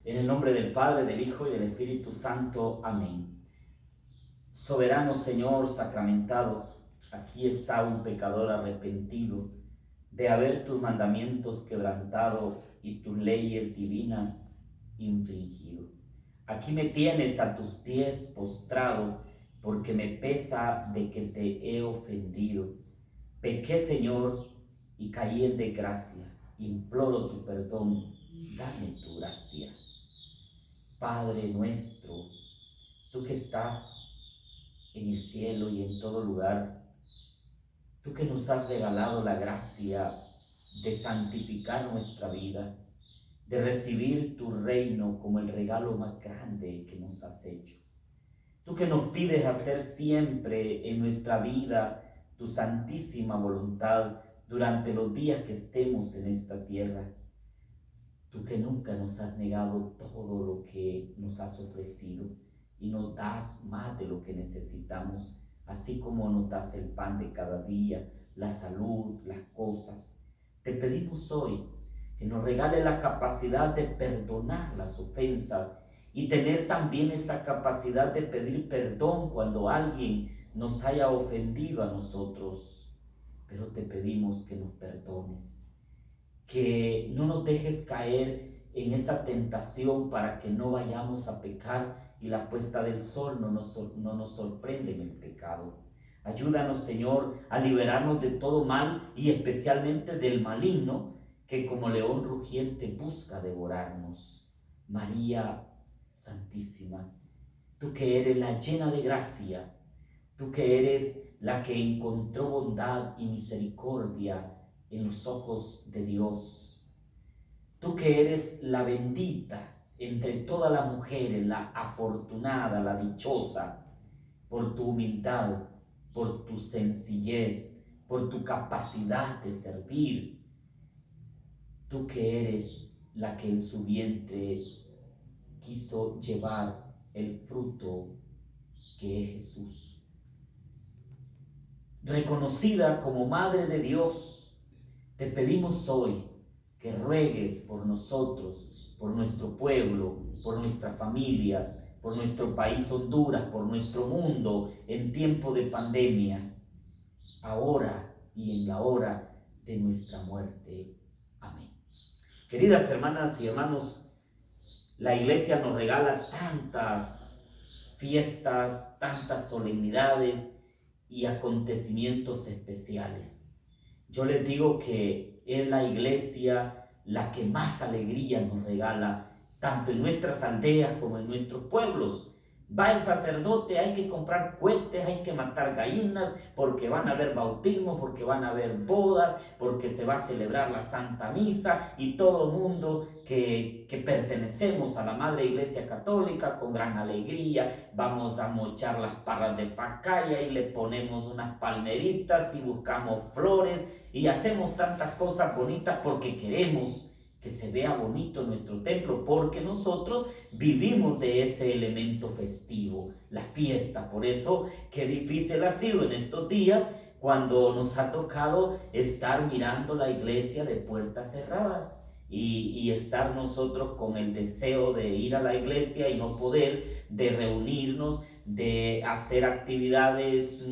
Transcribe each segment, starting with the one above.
En el nombre del Padre, del Hijo y del Espíritu Santo. Amén. Soberano Señor sacramentado, aquí está un pecador arrepentido de haber tus mandamientos quebrantado y tus leyes divinas infringido. Aquí me tienes a tus pies postrado, porque me pesa de que te he ofendido. Pequé, Señor, y caí en desgracia. Imploro tu perdón, dame tu gracia. Padre nuestro, tú que estás en el cielo y en todo lugar, tú que nos has regalado la gracia de santificar nuestra vida, de recibir tu reino como el regalo más grande que nos has hecho. Tú que nos pides hacer siempre en nuestra vida tu santísima voluntad durante los días que estemos en esta tierra. Tú que nunca nos has negado todo lo que nos has ofrecido y nos das más de lo que necesitamos, así como nos das el pan de cada día, la salud, las cosas. Te pedimos hoy que nos regale la capacidad de perdonar las ofensas y tener también esa capacidad de pedir perdón cuando alguien nos haya ofendido a nosotros. Pero te pedimos que nos perdones, que no nos dejes caer en esa tentación para que no vayamos a pecar y la puesta del sol no nos sorprende en el pecado. Ayúdanos, Señor, a liberarnos de todo mal y especialmente del maligno que como león rugiente busca devorarnos. María Santísima, tú que eres la llena de gracia, tú que eres la que encontró bondad y misericordia en los ojos de Dios, tú que eres la bendita entre todas las mujeres, la afortunada, la dichosa, por tu humildad, por tu sencillez, por tu capacidad de servir, tú que eres la que en su vientre quiso llevar el fruto que es Jesús. Reconocida como Madre de Dios, te pedimos hoy que ruegues por nosotros, por nuestro pueblo, por nuestras familias, por nuestro país Honduras, por nuestro mundo en tiempo de pandemia, ahora y en la hora de nuestra muerte. Amén. Queridas hermanas y hermanos, la iglesia nos regala tantas fiestas, tantas solemnidades y acontecimientos especiales. Yo les digo que es la iglesia la que más alegría nos regala, tanto en nuestras aldeas como en nuestros pueblos. Va el sacerdote, hay que comprar cohetes, hay que matar gallinas, porque van a haber bautismos, porque van a haber bodas, porque se va a celebrar la Santa Misa, y todo mundo que pertenecemos a la Madre Iglesia Católica con gran alegría vamos a mochar las parras de pacaya y le ponemos unas palmeritas y buscamos flores y hacemos tantas cosas bonitas porque queremos que se vea bonito nuestro templo, porque nosotros vivimos de ese elemento festivo, la fiesta. Por eso qué difícil ha sido en estos días cuando nos ha tocado estar mirando la iglesia de puertas cerradas y estar nosotros con el deseo de ir a la iglesia y no poder, de reunirnos, de hacer actividades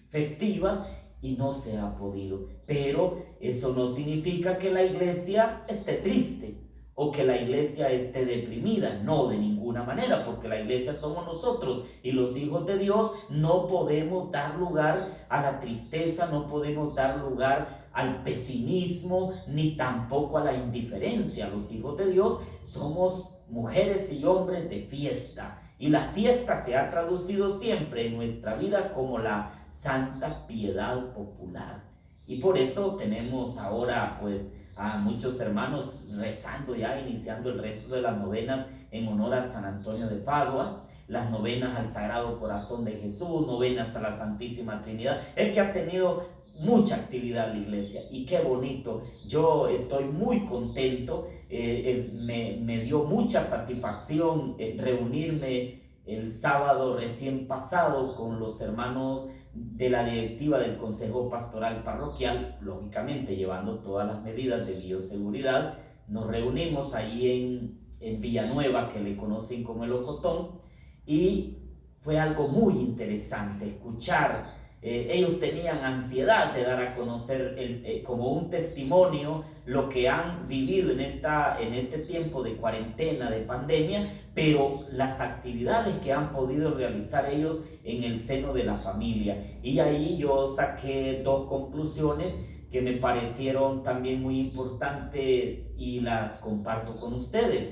festivas, y no se ha podido. Pero eso no significa que la iglesia esté triste o que la iglesia esté deprimida, no, de ninguna manera, porque la iglesia somos nosotros y los hijos de Dios no podemos dar lugar a la tristeza, no podemos dar lugar al pesimismo, ni tampoco a la indiferencia. Los hijos de Dios somos mujeres y hombres de fiesta, y la fiesta se ha traducido siempre en nuestra vida como la santa piedad popular. Y por eso tenemos ahora pues a muchos hermanos rezando ya, iniciando el rezo de las novenas en honor a San Antonio de Padua, las novenas al Sagrado Corazón de Jesús, novenas a la Santísima Trinidad. Es que ha tenido mucha actividad la iglesia y qué bonito. Yo estoy muy contento, me dio mucha satisfacción reunirme el sábado recién pasado con los hermanos de la directiva del Consejo Pastoral Parroquial, lógicamente llevando todas las medidas de bioseguridad. Nos reunimos ahí en Villanueva, que le conocen como el Ocotón, y fue algo muy interesante escuchar. Ellos tenían ansiedad de dar a conocer como un testimonio lo que han vivido en este tiempo de cuarentena, de pandemia, pero las actividades que han podido realizar ellos en el seno de la familia. Y ahí yo saqué dos conclusiones que me parecieron también muy importantes y las comparto con ustedes.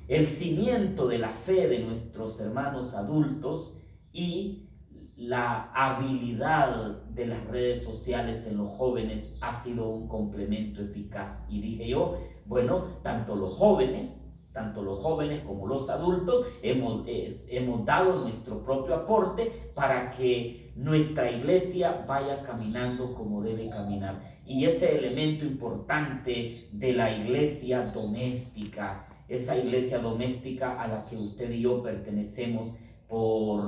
El cimiento de la fe de nuestros hermanos adultos y la habilidad de las redes sociales en los jóvenes ha sido un complemento eficaz. Y dije yo, bueno, tanto los jóvenes como los adultos hemos dado nuestro propio aporte para que nuestra iglesia vaya caminando como debe caminar. Y ese elemento importante de la iglesia doméstica, esa iglesia doméstica a la que usted y yo pertenecemos por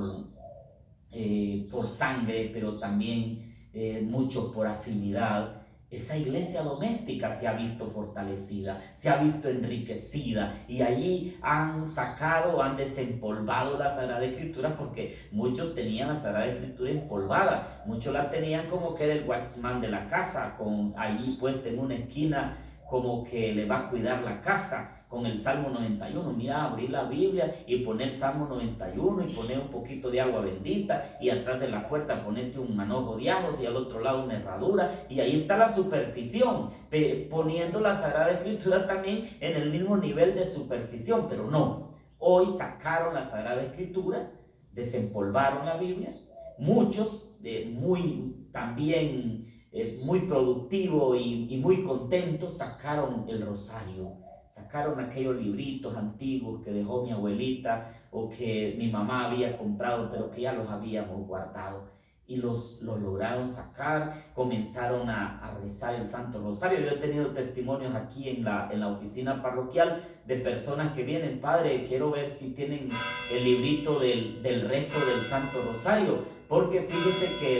sangre, pero también mucho por afinidad. Esa iglesia doméstica se ha visto fortalecida, se ha visto enriquecida, y allí han desempolvado la Sagrada Escritura, porque muchos tenían la Sagrada Escritura empolvada, muchos la tenían como que era el watchman de la casa, allí puesta en una esquina como que le va a cuidar la casa, con el Salmo 91, mira, abrir la Biblia y poner el Salmo 91 y poner un poquito de agua bendita, y atrás de la puerta ponerte un manojo de ajos y al otro lado una herradura, y ahí está la superstición, poniendo la Sagrada Escritura también en el mismo nivel de superstición. Pero no, hoy sacaron la Sagrada Escritura, desempolvaron la Biblia, muchos muy productivo y muy contentos, sacaron el rosario, sacaron aquellos libritos antiguos que dejó mi abuelita o que mi mamá había comprado, pero que ya los habíamos guardado, y los lograron sacar, comenzaron a rezar el Santo Rosario. Yo he tenido testimonios aquí en la oficina parroquial de personas que vienen, padre, quiero ver si tienen el librito del rezo del Santo Rosario, porque fíjese que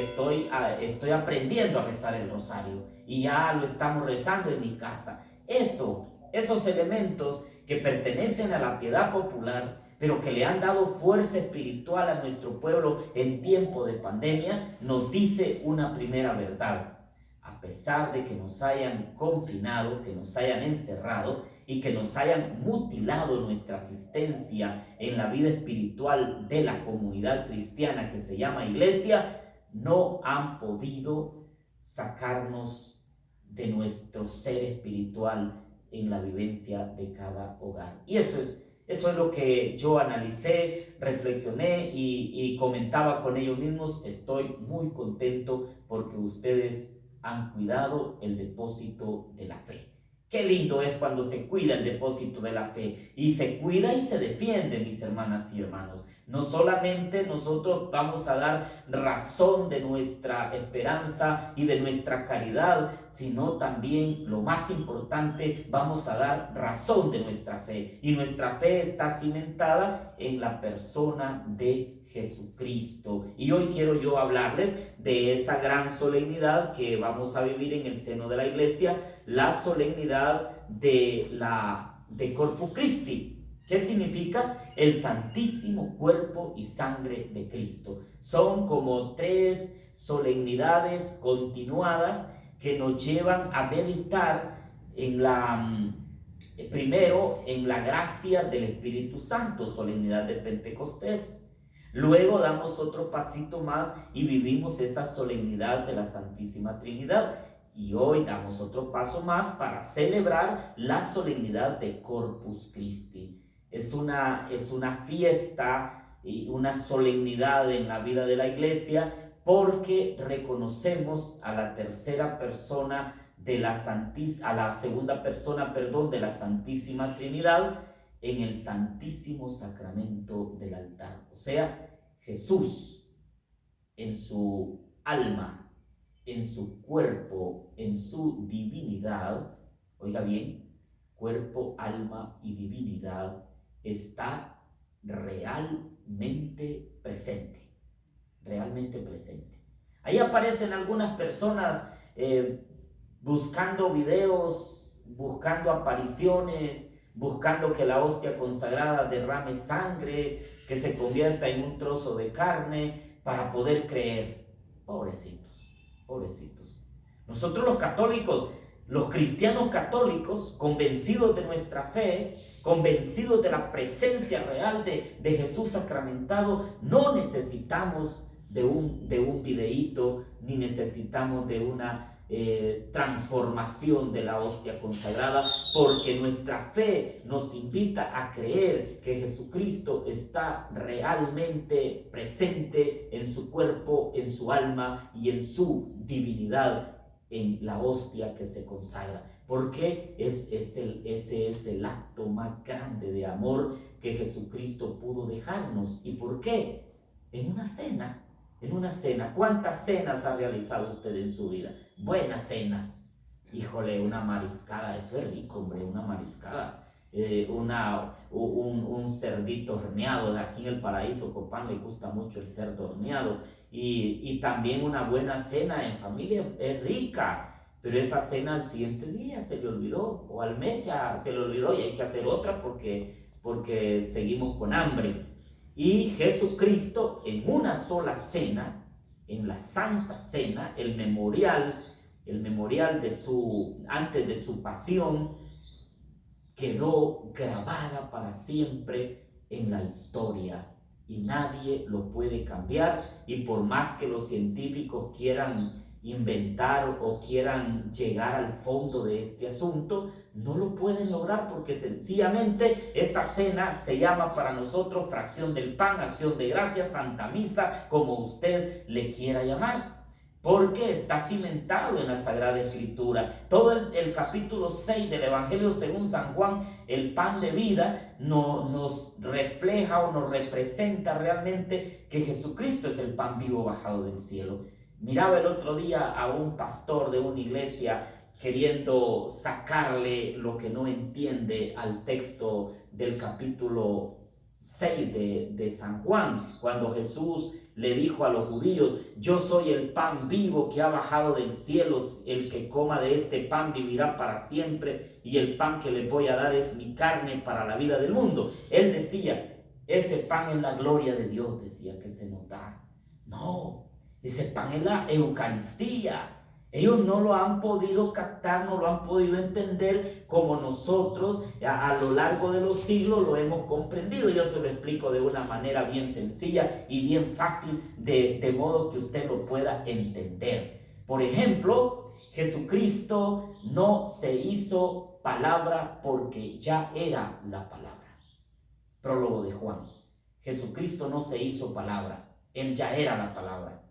estoy aprendiendo a rezar el rosario y ya lo estamos rezando en mi casa. Esos elementos que pertenecen a la piedad popular, pero que le han dado fuerza espiritual a nuestro pueblo en tiempo de pandemia, nos dice una primera verdad. A pesar de que nos hayan confinado, que nos hayan encerrado y que nos hayan mutilado nuestra asistencia en la vida espiritual de la comunidad cristiana que se llama iglesia, no han podido sacarnos de nuestro ser espiritual en la vivencia de cada hogar. Y eso es lo que yo analicé, reflexioné y comentaba con ellos mismos. Estoy muy contento porque ustedes han cuidado el depósito de la fe. Qué lindo es cuando se cuida el depósito de la fe, y se cuida y se defiende, mis hermanas y hermanos. No solamente nosotros vamos a dar razón de nuestra esperanza y de nuestra caridad, sino también, lo más importante, vamos a dar razón de nuestra fe. Y nuestra fe está cimentada en la persona de Jesucristo. Y hoy quiero yo hablarles de esa gran solemnidad que vamos a vivir en el seno de la iglesia, la solemnidad de Corpus Christi. ¿Qué significa? El santísimo cuerpo y sangre de Cristo. Son como 3 solemnidades continuadas que nos llevan a meditar primero en la gracia del Espíritu Santo, solemnidad de Pentecostés. Luego damos otro pasito más y vivimos esa solemnidad de la Santísima Trinidad. Y hoy damos otro paso más para celebrar la solemnidad de Corpus Christi. Es una fiesta y una solemnidad en la vida de la iglesia, porque reconocemos a la tercera persona a la segunda persona, de la Santísima Trinidad en el Santísimo Sacramento del altar. O sea, Jesús en su alma, en su cuerpo, en su divinidad, oiga bien, cuerpo, alma y divinidad, está realmente presente, realmente presente. Ahí aparecen algunas personas buscando videos, buscando apariciones, buscando que la hostia consagrada derrame sangre, que se convierta en un trozo de carne para poder creer. Pobrecitos, pobrecitos. Nosotros los católicos, los cristianos católicos, convencidos de nuestra fe, convencidos de la presencia real de Jesús sacramentado, no necesitamos de un videíto, ni necesitamos de una transformación de la hostia consagrada, porque nuestra fe nos invita a creer que Jesucristo está realmente presente en su cuerpo, en su alma y en su divinidad en la hostia que se consagra, porque ese es el acto más grande de amor que Jesucristo pudo dejarnos. ¿Y por qué? En una cena. ¿Cuántas cenas ha realizado usted en su vida? Buenas cenas. Híjole, una mariscada, eso es rico, hombre, una mariscada. Un cerdito horneado. Aquí en el paraíso Copán le gusta mucho el cerdo horneado. Y también una buena cena en familia es rica, pero esa cena al siguiente día se le olvidó, o al mes ya se le olvidó y hay que hacer otra porque seguimos con hambre. Y Jesucristo en una sola cena, en la Santa Cena, el memorial antes de su pasión, quedó grabada para siempre en la historia y nadie lo puede cambiar. Y por más que los científicos quieran inventar o quieran llegar al fondo de este asunto, no lo pueden lograr, porque sencillamente esa cena se llama para nosotros fracción del pan, acción de gracias, Santa Misa, como usted le quiera llamar, porque está cimentado en la Sagrada Escritura. Todo el capítulo 6 del Evangelio según San Juan, el pan de vida, nos refleja o nos representa realmente que Jesucristo es el pan vivo bajado del cielo. Miraba el otro día a un pastor de una iglesia queriendo sacarle lo que no entiende al texto del capítulo 6 de San Juan, cuando Jesús le dijo a los judíos: yo soy el pan vivo que ha bajado del cielo, el que coma de este pan vivirá para siempre, y el pan que les voy a dar es mi carne para la vida del mundo. Él decía: ese pan es la gloria de Dios, decía, que se nos da. No, ese pan es la Eucaristía. Ellos no lo han podido captar, no lo han podido entender como nosotros a lo largo de los siglos lo hemos comprendido. Yo se lo explico de una manera bien sencilla y bien fácil, de modo que usted lo pueda entender. Por ejemplo, Jesucristo no se hizo palabra porque ya era la palabra. Prólogo de Juan. Jesucristo no se hizo palabra, Él ya era la palabra,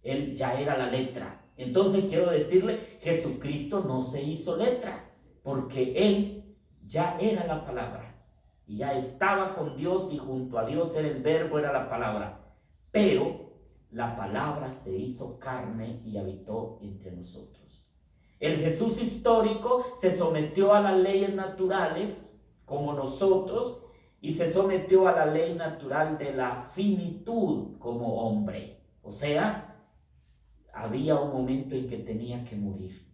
Él ya era la letra. Entonces quiero decirle, Jesucristo no se hizo letra, porque Él ya era la palabra, y ya estaba con Dios, y junto a Dios era el verbo, era la palabra. Pero la palabra se hizo carne y habitó entre nosotros. El Jesús histórico se sometió a las leyes naturales como nosotros, y se sometió a la ley natural de la finitud como hombre. O sea, había un momento en que tenía que morir,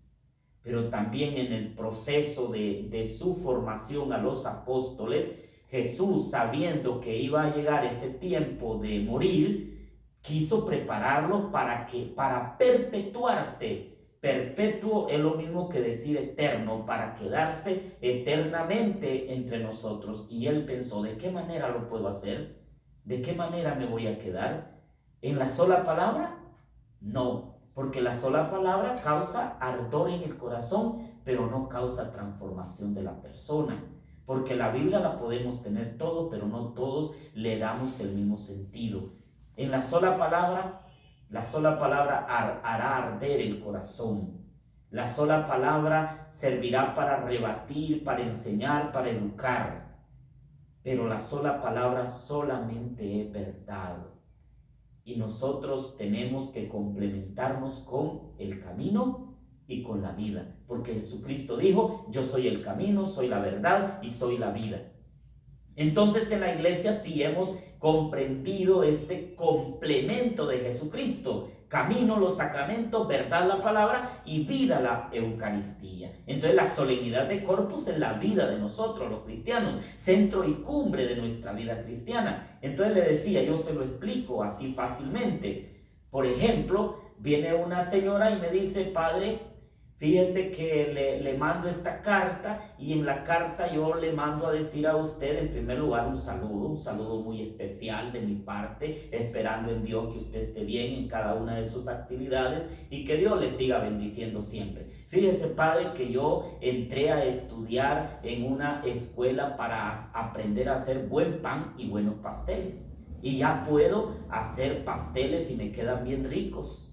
pero también en el proceso de su formación a los apóstoles, Jesús, sabiendo que iba a llegar ese tiempo de morir, quiso prepararlo para perpetuarse. Perpetuo es lo mismo que decir eterno, para quedarse eternamente entre nosotros. Y él pensó: ¿de qué manera lo puedo hacer? ¿De qué manera me voy a quedar? ¿En la sola palabra? No, porque la sola palabra causa ardor en el corazón, pero no causa transformación de la persona. Porque la Biblia la podemos tener todo, pero no todos le damos el mismo sentido. En la sola palabra hará arder el corazón. La sola palabra servirá para rebatir, para enseñar, para educar. Pero la sola palabra solamente es verdad. Y nosotros tenemos que complementarnos con el camino y con la vida. Porque Jesucristo dijo: yo soy el camino, soy la verdad y soy la vida. Entonces en la iglesia sí hemos comprendido este complemento de Jesucristo: camino, los sacramentos, verdad, la palabra, y vida, la Eucaristía. Entonces la solemnidad de Corpus es la vida de nosotros los cristianos, centro y cumbre de nuestra vida cristiana. Entonces le decía, yo se lo explico así fácilmente. Por ejemplo, viene una señora y me dice: padre, fíjese que le mando esta carta, y en la carta yo le mando a decir a usted, en primer lugar, un saludo muy especial de mi parte, esperando en Dios que usted esté bien en cada una de sus actividades y que Dios le siga bendiciendo siempre. Fíjese, padre, que yo entré a estudiar en una escuela para aprender a hacer buen pan y buenos pasteles, y ya puedo hacer pasteles y me quedan bien ricos.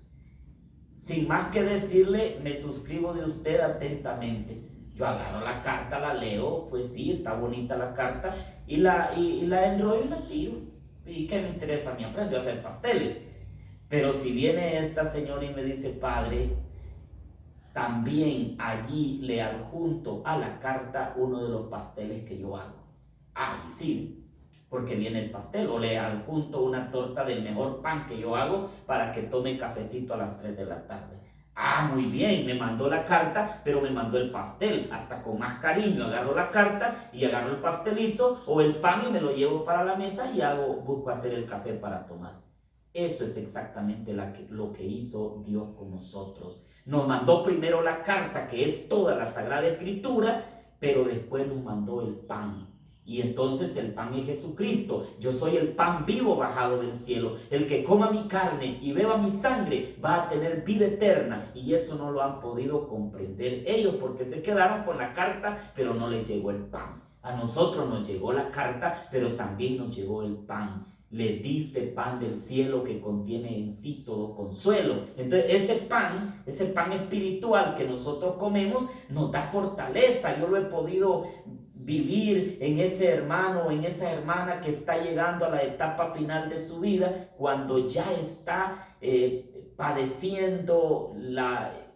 Sin más que decirle, me suscribo de usted atentamente. Yo agarro la carta, la leo, pues sí, está bonita la carta, y la enrollo y la tiro. ¿Y qué me interesa a mí? Aprendo a hacer pasteles. Pero si viene esta señora y me dice: padre, también allí le adjunto a la carta uno de los pasteles que yo hago. Ay, sí, porque viene el pastel, o le adjunto una torta del mejor pan que yo hago para que tome cafecito a las 3 de la tarde. Ah, muy bien, me mandó la carta, pero me mandó el pastel, hasta con más cariño. Agarro la carta y agarro el pastelito o el pan y me lo llevo para la mesa y busco hacer el café para tomar. Eso es exactamente lo que hizo Dios con nosotros. Nos mandó primero la carta, que es toda la Sagrada Escritura, pero después nos mandó el pan. Y entonces el pan es Jesucristo. Yo soy el pan vivo bajado del cielo. El que coma mi carne y beba mi sangre va a tener vida eterna. Y eso no lo han podido comprender ellos, porque se quedaron con la carta, pero no les llegó el pan. A nosotros nos llegó la carta, pero también nos llegó el pan. Le diste pan del cielo que contiene en sí todo consuelo. Entonces ese pan espiritual que nosotros comemos nos da fortaleza. Yo lo he podido vivir en ese hermano, en esa hermana que está llegando a la etapa final de su vida, cuando ya está padeciendo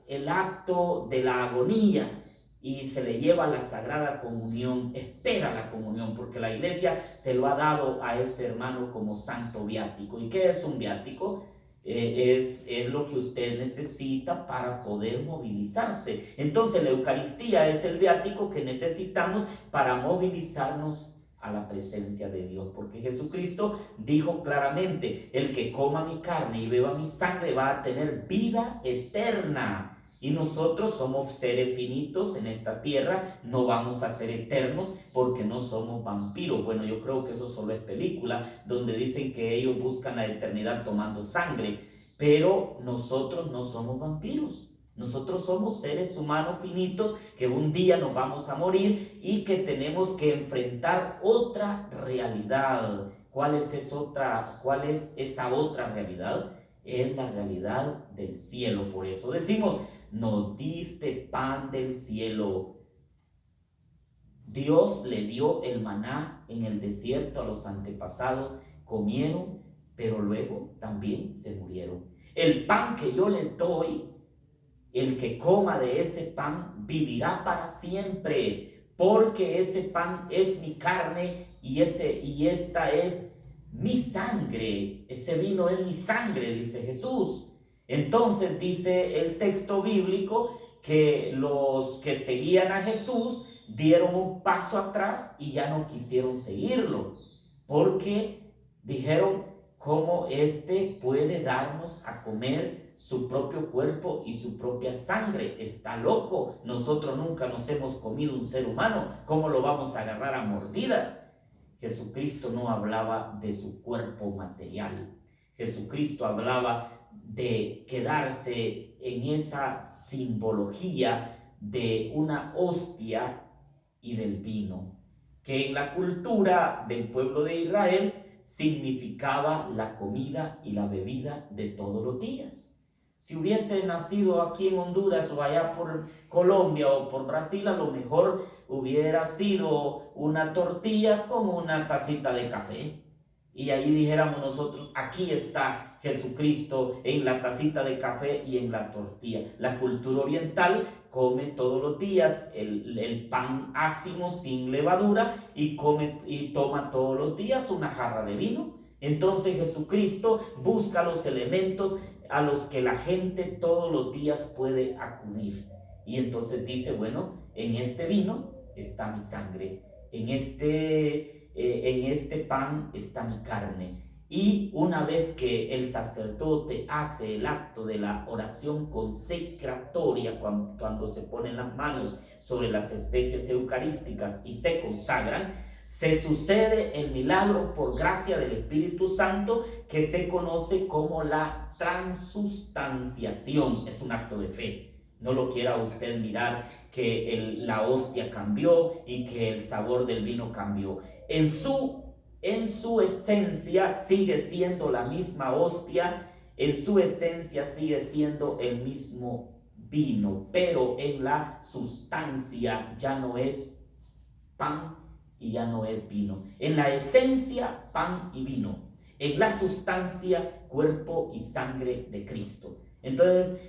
el acto de la agonía, y se le lleva a la Sagrada Comunión, espera la comunión, porque la iglesia se lo ha dado a ese hermano como santo viático. ¿Y qué es un viático? Es lo que usted necesita para poder movilizarse. Entonces la Eucaristía es el viático que necesitamos para movilizarnos a la presencia de Dios, porque Jesucristo dijo claramente: el que coma mi carne y beba mi sangre va a tener vida eterna. Y nosotros somos seres finitos en esta tierra, no vamos a ser eternos porque no somos vampiros. Bueno, yo creo que eso solo es película, donde dicen que ellos buscan la eternidad tomando sangre, pero nosotros no somos vampiros. Nosotros somos seres humanos finitos que un día nos vamos a morir y que tenemos que enfrentar otra realidad. ¿Cuál es esa otra realidad? Es la realidad del cielo. Por eso decimos: nos diste pan del cielo. Dios le dio el maná en el desierto a los antepasados, comieron, pero luego también se murieron. El pan que yo le doy, el que coma de ese pan vivirá para siempre, porque ese pan es mi carne y esta es mi sangre. Ese vino es mi sangre, dice Jesús. Entonces dice el texto bíblico que los que seguían a Jesús dieron un paso atrás y ya no quisieron seguirlo, porque dijeron: ¿cómo puede darnos a comer su propio cuerpo y su propia sangre? Está loco. Nosotros nunca nos hemos comido un ser humano. ¿Cómo lo vamos a agarrar a mordidas? Jesucristo no hablaba de su cuerpo material. Jesucristo hablaba de quedarse en esa simbología de una hostia y del vino, que en la cultura del pueblo de Israel significaba la comida y la bebida de todos los días. Si hubiese nacido aquí en Honduras o allá por Colombia o por Brasil, a lo mejor hubiera sido una tortilla con una tacita de café. y ahí dijéramos nosotros, aquí está Jesucristo en la tacita de café y en la tortilla. La cultura oriental come todos los días el pan ácimo sin levadura y toma todos los días una jarra de vino. Entonces Jesucristo busca los elementos a los que la gente todos los días puede acudir. Y entonces dice, bueno, en este vino está mi sangre, en este pan está mi carne. Y una vez que el sacerdote hace el acto de la oración consecratoria, cuando se ponen las manos sobre las especies eucarísticas y se consagran, se sucede el milagro por gracia del Espíritu Santo que se conoce como la transustanciación. Es un acto de fe. No lo quiera usted mirar que la hostia cambió y que el sabor del vino cambió. En su esencia sigue siendo la misma hostia, en su esencia sigue siendo el mismo vino, pero en la sustancia ya no es pan y ya no es vino. En la esencia, pan y vino. En la sustancia, cuerpo y sangre de Cristo. Entonces,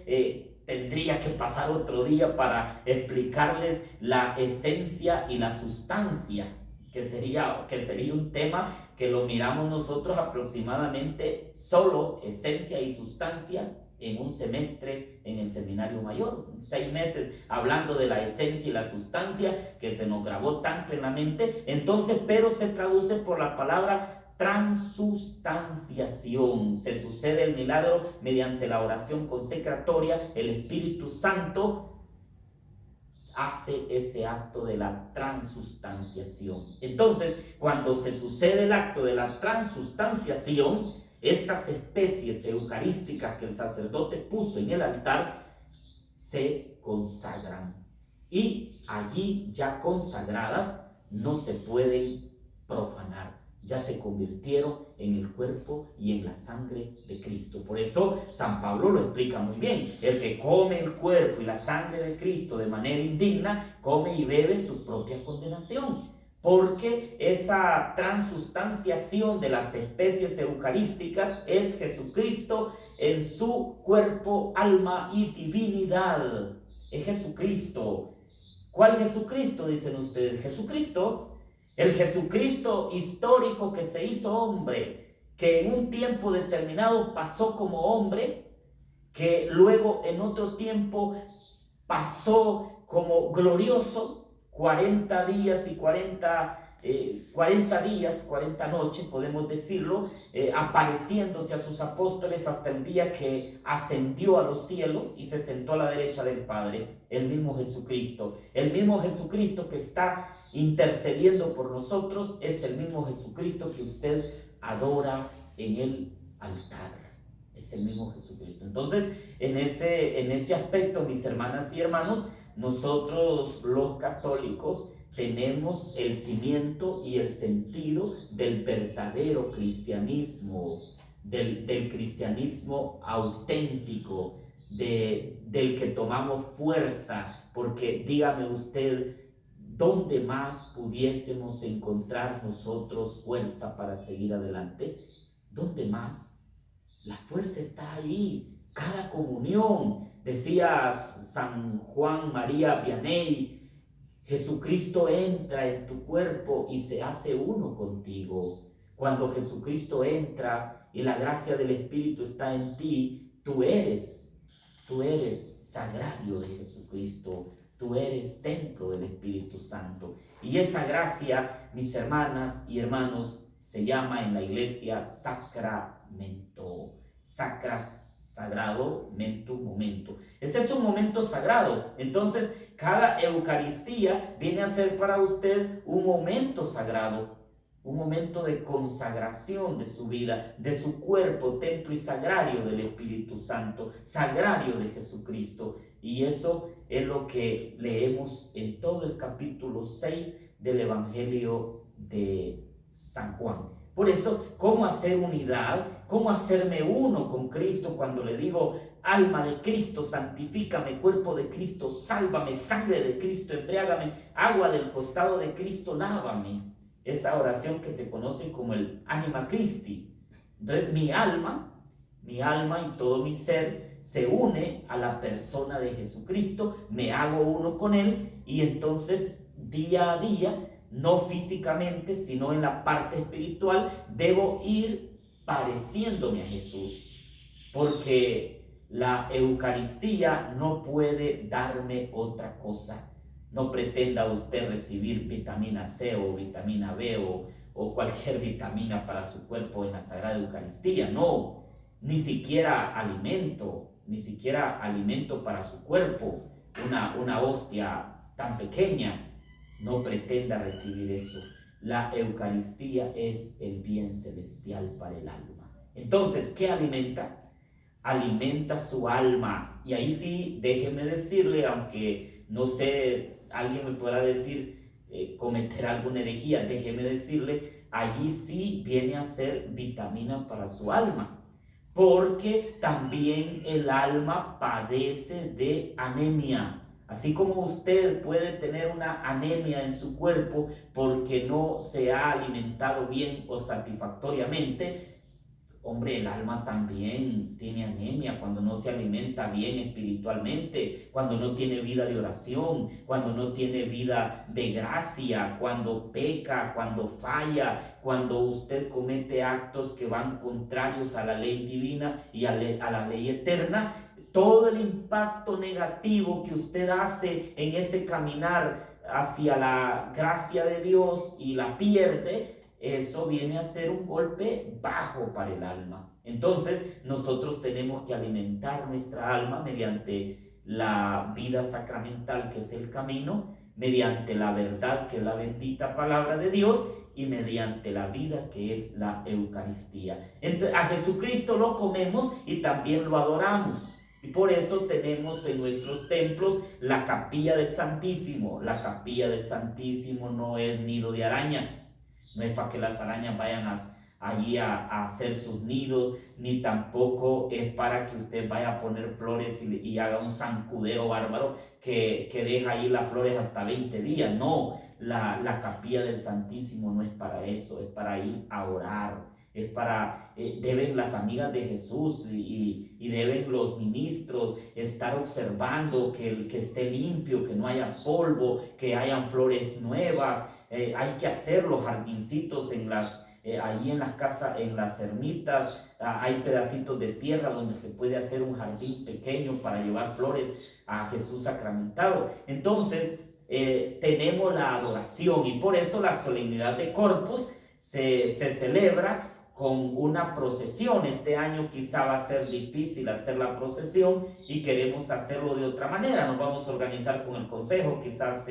tendría que pasar otro día para explicarles la esencia y la sustancia, que sería un tema que lo miramos nosotros aproximadamente solo esencia y sustancia en un semestre en el seminario mayor, 6 meses hablando de la esencia y la sustancia que se nos grabó tanto en la mente. Entonces, pero se traduce por la palabra transustanciación. Se sucede el milagro mediante la oración consecratoria. El Espíritu Santo hace ese acto de la transustanciación. Entonces, cuando se sucede el acto de la transustanciación, estas especies eucarísticas que el sacerdote puso en el altar se consagran. Y allí ya consagradas no se pueden profanar. Ya se convirtieron en el cuerpo y en la sangre de Cristo. Por eso San Pablo lo explica muy bien. El que come el cuerpo y la sangre de Cristo de manera indigna, come y bebe su propia condenación. Porque esa transustanciación de las especies eucarísticas es Jesucristo en su cuerpo, alma y divinidad. Es Jesucristo. ¿Cuál Jesucristo? Dicen ustedes. Jesucristo, el Jesucristo histórico que se hizo hombre, que en un tiempo determinado pasó como hombre, que luego en otro tiempo pasó como glorioso, 40 días y 40 noches, podemos decirlo, apareciéndose a sus apóstoles hasta el día que ascendió a los cielos y se sentó a la derecha del Padre. El mismo Jesucristo que está intercediendo por nosotros, es el mismo Jesucristo que usted adora en el altar. Es el mismo Jesucristo. Entonces, en ese aspecto, mis hermanas y hermanos, nosotros los católicos tenemos el cimiento y el sentido del verdadero cristianismo, del cristianismo auténtico, del que tomamos fuerza, porque dígame usted, ¿dónde más pudiésemos encontrar nosotros fuerza para seguir adelante? ¿Dónde más? La fuerza está ahí, cada comunión. Decía San Juan María Vianney, Jesucristo entra en tu cuerpo y se hace uno contigo. Cuando Jesucristo entra y la gracia del Espíritu está en ti, tú eres sagrario de Jesucristo, tú eres templo del Espíritu Santo. Y esa gracia, mis hermanas y hermanos, se llama en la iglesia sacramento. Sagrado, mentum, momento. Ese es un momento sagrado. Entonces, cada Eucaristía viene a ser para usted un momento sagrado, un momento de consagración de su vida, de su cuerpo, templo y sagrario del Espíritu Santo, sagrario de Jesucristo. Y eso es lo que leemos en todo el capítulo 6 del Evangelio de San Juan. Por eso, ¿cómo hacer unidad? ¿Cómo hacerme uno con Cristo cuando le digo, alma de Cristo, santifícame, cuerpo de Cristo, sálvame, sangre de Cristo, embriágame, agua del costado de Cristo, lávame? esa oración que se conoce como el Anima Christi. Entonces mi alma y todo mi ser se une a la persona de Jesucristo, me hago uno con Él, y entonces día a día, no físicamente, sino en la parte espiritual, debo ir pareciéndome a Jesús, porque la Eucaristía no puede darme otra cosa. No pretenda usted recibir vitamina C o vitamina B o cualquier vitamina para su cuerpo en la Sagrada Eucaristía, no, ni siquiera alimento para su cuerpo, una hostia tan pequeña. No pretenda recibir eso. La Eucaristía es el bien celestial para el alma. Entonces, ¿qué alimenta? Alimenta su alma. Y ahí sí, déjeme decirle, aunque no sé, alguien me podrá decir, cometer alguna herejía, déjeme decirle, allí sí viene a ser vitamina para su alma, porque también el alma padece de anemia. Así como usted puede tener una anemia en su cuerpo porque no se ha alimentado bien o satisfactoriamente, hombre, el alma también tiene anemia cuando no se alimenta bien espiritualmente, cuando no tiene vida de oración, cuando no tiene vida de gracia, cuando peca, cuando falla, cuando usted comete actos que van contrarios a la ley divina y a la ley eterna. Todo el impacto negativo que usted hace en ese caminar hacia la gracia de Dios y la pierde, eso viene a ser un golpe bajo para el alma. Entonces nosotros tenemos que alimentar nuestra alma mediante la vida sacramental, que es el camino, mediante la verdad, que es la bendita palabra de Dios, y mediante la vida, que es la Eucaristía. Entonces, a Jesucristo lo comemos y también lo adoramos. Y por eso tenemos en nuestros templos la capilla del Santísimo. La capilla del Santísimo no es nido de arañas. No es para que las arañas vayan allí a hacer sus nidos, ni tampoco es para que usted vaya a poner flores y haga un zancudero bárbaro que deja ahí las flores hasta 20 días. No, la capilla del Santísimo no es para eso, es para ir a orar. Es para, deben las amigas de Jesús y deben los ministros estar observando que esté limpio, que no haya polvo, que hayan flores nuevas. Hay que hacer los jardincitos ahí en las casas, en las ermitas. Hay pedacitos de tierra donde se puede hacer un jardín pequeño para llevar flores a Jesús sacramentado. Entonces, tenemos la adoración, y por eso la solemnidad de Corpus se celebra con una procesión. Este año quizá va a ser difícil hacer la procesión y queremos hacerlo de otra manera. Nos vamos a organizar con el consejo, quizás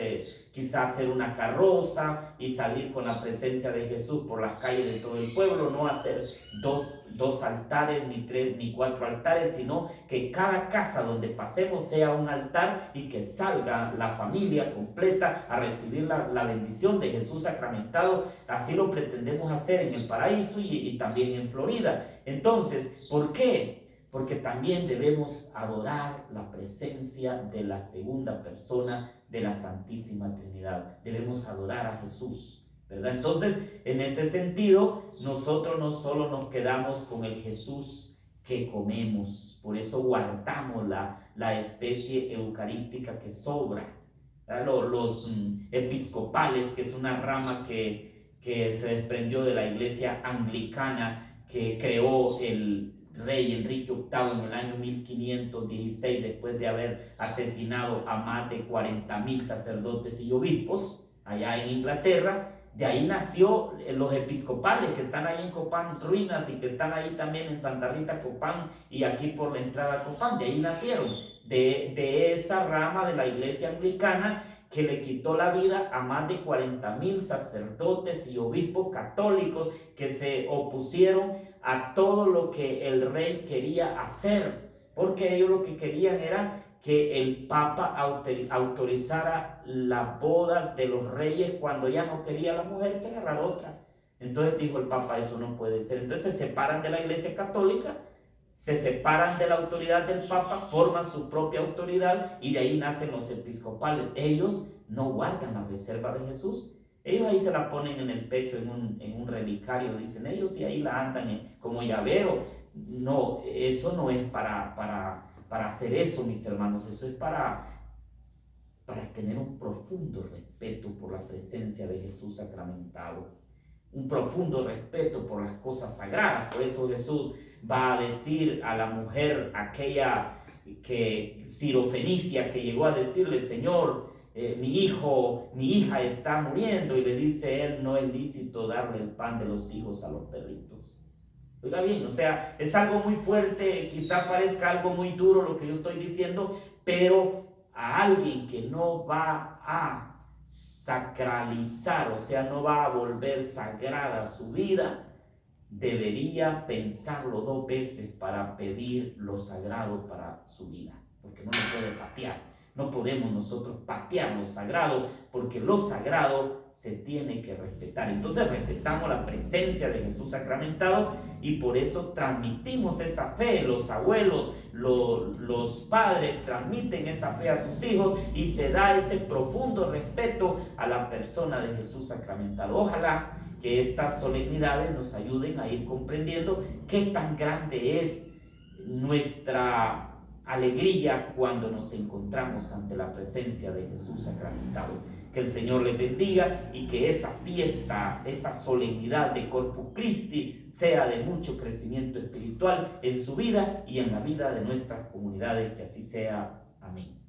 hacer una carroza y salir con la presencia de Jesús por las calles de todo el pueblo, no hacer dos altares, ni 3 ni 4 altares, sino que cada casa donde pasemos sea un altar y que salga la familia completa a recibir la bendición de Jesús sacramentado. Así lo pretendemos hacer en el Paraíso y también en Florida. Entonces, ¿por qué? Porque también debemos adorar la presencia de la segunda persona de la Santísima Trinidad. Debemos adorar a Jesús, ¿verdad? Entonces, en ese sentido, nosotros no solo nos quedamos con el Jesús que comemos, por eso guardamos la especie eucarística que sobra. Los episcopales, que es una rama que se desprendió de la iglesia anglicana, que creó el rey Enrique VIII en el año 1516, después de haber asesinado a más de 40,000 sacerdotes y obispos allá en Inglaterra. De ahí nació los episcopales, que están ahí en Copán Ruinas y que están ahí también en Santa Rita Copán y aquí por la entrada a Copán. De ahí nacieron, de esa rama de la iglesia anglicana que le quitó la vida a más de 40,000 sacerdotes y obispos católicos que se opusieron a todo lo que el rey quería hacer, porque ellos lo que querían era que el Papa autorizara las bodas de los reyes cuando ya no quería la mujer, que agarrar otra. Entonces dijo el Papa, eso no puede ser. Entonces se separan de la iglesia católica, se separan de la autoridad del Papa, forman su propia autoridad y de ahí nacen los episcopales. Ellos no guardan la reserva de Jesús. Ellos ahí se la ponen en el pecho en un relicario, dicen ellos, y ahí la andan como llavero. No, eso no es para hacer eso, mis hermanos, eso es para tener un profundo respeto por la presencia de Jesús sacramentado, un profundo respeto por las cosas sagradas. Por eso Jesús va a decir a la mujer aquella que sirofenicia, que llegó a decirle: Señor, mi hija está muriendo, y le dice él: no es lícito darle el pan de los hijos a los perritos. Oiga bien, o sea, es algo muy fuerte, quizá parezca algo muy duro lo que yo estoy diciendo, pero a alguien que no va a sacralizar, o sea, no va a volver sagrada su vida, debería pensarlo 2 veces para pedir lo sagrado para su vida, porque no lo puede patear. No podemos nosotros patear lo sagrado, porque lo sagrado se tiene que respetar. Entonces respetamos la presencia de Jesús sacramentado, y por eso transmitimos esa fe. Los abuelos, los padres transmiten esa fe a sus hijos, y se da ese profundo respeto a la persona de Jesús sacramentado. Ojalá que estas solemnidades nos ayuden a ir comprendiendo qué tan grande es nuestra alegría cuando nos encontramos ante la presencia de Jesús sacramentado. Que el Señor les bendiga, y que esa fiesta, esa solemnidad de Corpus Christi sea de mucho crecimiento espiritual en su vida y en la vida de nuestras comunidades. Que así sea. Amén.